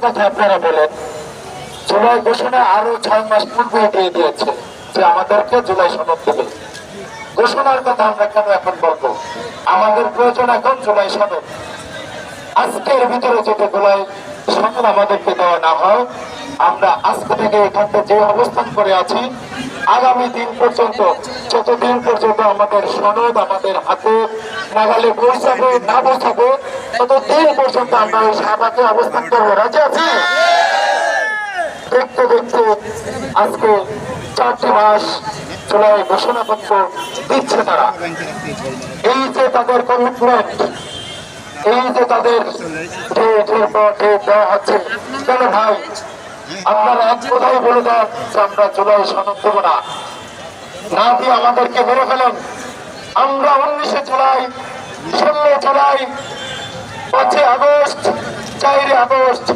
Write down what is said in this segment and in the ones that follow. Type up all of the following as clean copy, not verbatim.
কথা আপনারা বলেন, জুলাই ঘোষণা আরো 6 মাস পূর্বে দিয়ে দিয়েছে যে আমাদেরকে জুলাই সনদ দেবে। ঘোষণার কথা আমরা কেন এখন বলবো? আমাদের প্রয়োজন এখন জুলাই সনদ। আজকের ভিতরে যদি জুলাই সনদ আমাদেরকে দেওয়া না হয়, আমরা আজকে থেকে এখানটা যে অবস্থান করে আছি আগামী দিন পর্যন্ত, যতদিন পর্যন্ত আমাদের সনদ আমাদের হাতে নাগালে পৌঁছাবে না পৌঁছাবে, ততদিন পর্যন্ত আমরা ওই শাহবাগে অবস্থান করবো। রাজি আছি? দেখতে দেখতে আজকে 4টি মাস জুলাই ঘোষণাপত্র দিচ্ছে তারা। এই যে তাদের কমিটমেন্ট, এই যে তাদের দেওয়া হচ্ছে, কেন ভাই আপনারা এক কথাই বলে দেন যে আমরা জুলাই সনদ দেব না, না দিয়ে আমাদেরকে মেরে ফেলেন। আমরা 19 জুলাই, 16 জুলাই, 5 আগস্ট, 4 আগস্ট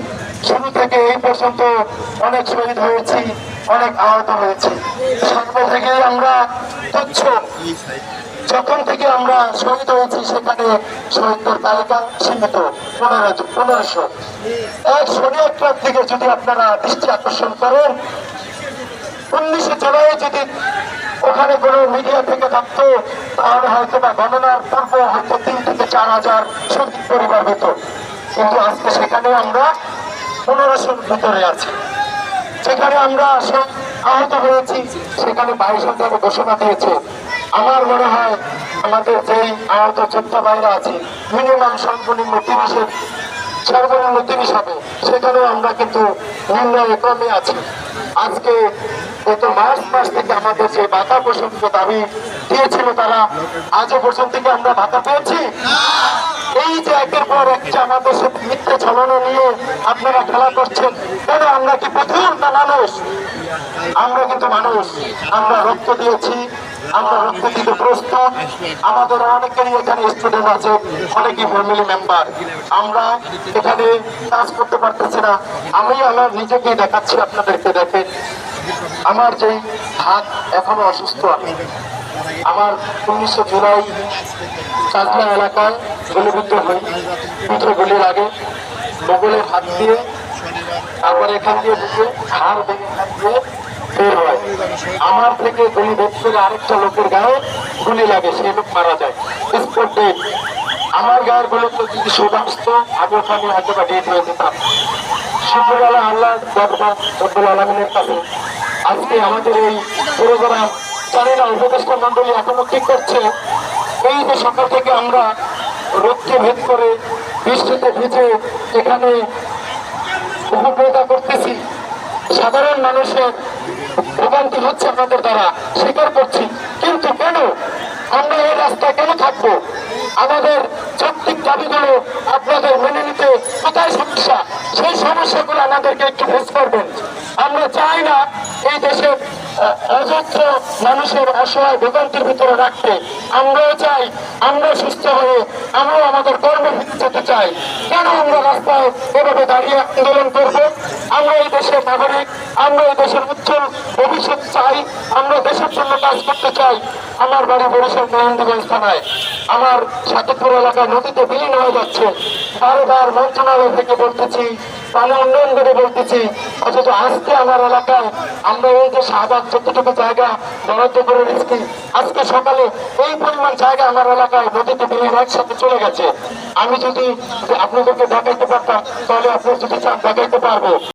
শুরু থেকে এই পর্যন্ত অনেক শহীদ হয়েছি, অনেক আহত হয়েছি। সর্ব থেকেই আমরা তুচ্ছ। যখন থেকে আমরা শহীদ হয়েছি সেখানে শহীদদের তালিকা সীমিত 1500। এক শনিয়াত্রার দিকে যদি আপনারা দৃষ্টি আকর্ষণ করেন, 19 জুলাই যদি ওখানে কোনো মিডিয়া থেকে থাকতো তাহলে হয়তো বা গণনার পূর্ব হয়তো 3 থেকে 4000 শহীদ পরিবার হতো। কিন্তু আজকে সেখানে আমরা 1500 ভিতরে আছি। সেখানে আমরা আহত হয়েছি, সেখানে 22,000 ঘোষণা দিয়েছে। আমার মনে হয় আমাদের যেই আহত যোদ্ধা ভাইরা আছে মিনিমাম সর্বনিম্ন 30 হবে, সেখানেও আমরা কিন্তু নির্ণয়ে কমে আছি। আজকে গত মার্চ মাস থেকে আমাদের যে ভাতা প্রসঙ্গ দাবি দিয়েছিল তারা, আজও পর্যন্ত কি আমরা ভাতা পেয়েছি? এই যে একের পর একটা আমাদের সাথে মিথ্যে ছলনা নিয়ে আপনারা খেলা করছেন, কেন? আমরা কি প্রচুর না মানুষ? আমরা কিন্তু মানুষ, আমরা রক্ত দিয়েছি, আমরা রক্ত দিতে প্রস্তুত। আমাদের অনেকেরই এখানে স্টুডেন্ট আছে, অনেকেই ফ্যামিলি মেম্বার। আমরা এখানে কাজ করতে পারতেছি না। আমি আমার নিজেকে দেখাচ্ছি আপনাদেরকে, দেখেন আমার যে হাত এখনো অসুস্থ। আমার 19 জুলাই কাজলা এলাকায় গুলিবিদ্ধ হই, পিঠে গুলি লাগে, বগলের হাত দিয়ে, তারপরে এখান দিয়ে ঢুকে হাড় ভেঙে এখান দিয়ে বের হয়। আমার থেকে গুলি ভেদ করে আরেকটা লোকের গায়ে গুলি লাগে, সেই লোক মারা যায়, স্পট ডেট। আমার গায়ের গুলো তো যদি সোজা আসতো আমি ওখানে হয়তো বা ডেট হয়ে যেতাম। শুক্রবেলা আল্লাহ রব্বুল আলামিনের কাছে আজকে আমাদের এই প্রোগ্রাম, জানি না উপদেষ্টা মন্ডলী এখনো কি করছে। এই যে সকাল থেকে আমরা রোদকে ভেদ করে বৃষ্টিতে ভিজে এখানে উপকারিতা করতেছি, সাধারণ মানুষের ভোগান্তি হচ্ছে আমাদের দ্বারা, স্বীকার করছি। কিন্তু কেন আমরা এই রাস্তায় কেন থাকবো? আমাদের যৌক্তিক দাবিগুলো আপনাদের মেনে নিতে কোথায় সমস্যা? সেই সমস্যাগুলো আমাদেরকে একটু ফেস করবেন। আমরা চাই না এই দেশের অযত্র মানুষের অসহায় ভোগান্তির ভিতরে রাখতে। আমরাও চাই আমরা সুস্থ হয়ে আমরাও আমাদের কর্মভিত্তি যেতে চাই। কেন আমরা রাস্তায় এভাবে দাঁড়িয়ে আন্দোলন করব? আমরা এই দেশের নাগরিক, আমরা এই দেশের উজ্জ্বল ভবিষ্যৎ চাই, আমরা দেশের জন্য কাজ করতে চাই। আমার বাড়ি বরিশাল মেহেন্দিগঞ্জ থানায়, আমার সাতপুর এলাকায় নদীতে বিলীন হয়ে যাচ্ছে। বারবার মন্ত্রণালয় থেকে বলতেছি, পানি উন্নয়ন করে বলতেছি, অথচ আজকে আমার এলাকায় আমরা এই যে শাহবাগ যতটুকু জায়গা বরাদ্দ করে রেখেছি, আজকে সকালে এই পরিমাণ জায়গা আমার এলাকায় নদীতে বিলীন একসাথে চলে গেছে। আমি যদি আপনাদেরকে দেখাইতে পারতাম তাহলে আপনার যদি চান দেখাইতে পারবো।